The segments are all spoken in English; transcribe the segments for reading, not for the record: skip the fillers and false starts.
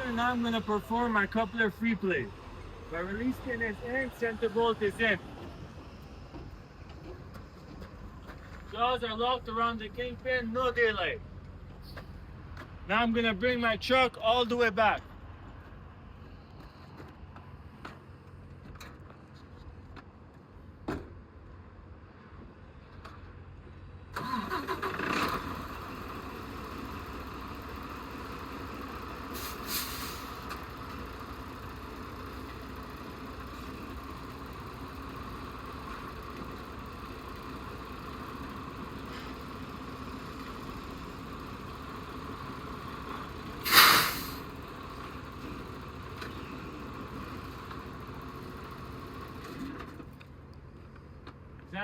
Examiner, now I'm going to perform my coupler free play. My release pin is in, center bolt is in. Jaws are locked around the kingpin, no daylight. Now I'm going to bring my chuck all the way back.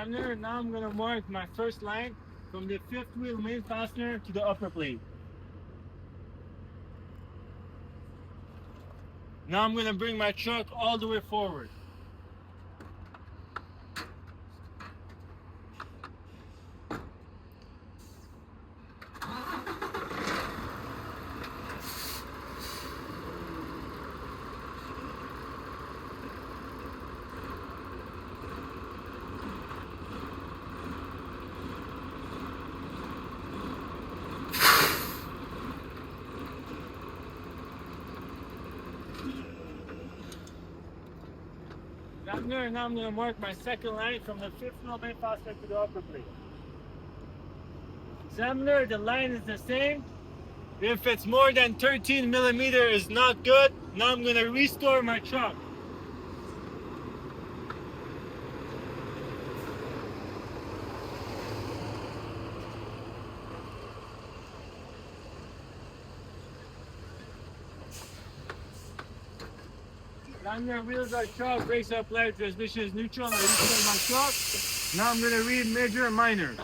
Examiner, now I'm going to mark my first line from the fifth wheel main fastener to the upper plate. Now I'm going to bring my chuck all the way forward. Examiner, now I'm going to mark my second line from the fifth wheel main fastener to the upper plate. Examiner, the line is the same. If it's more than 13 millimeter, is not good. Now I'm going to restore my chuck. Examiner, wheels are chuck, brakes are flat, transmission is neutral. I restore my chuck. Now I'm going to read major and minor.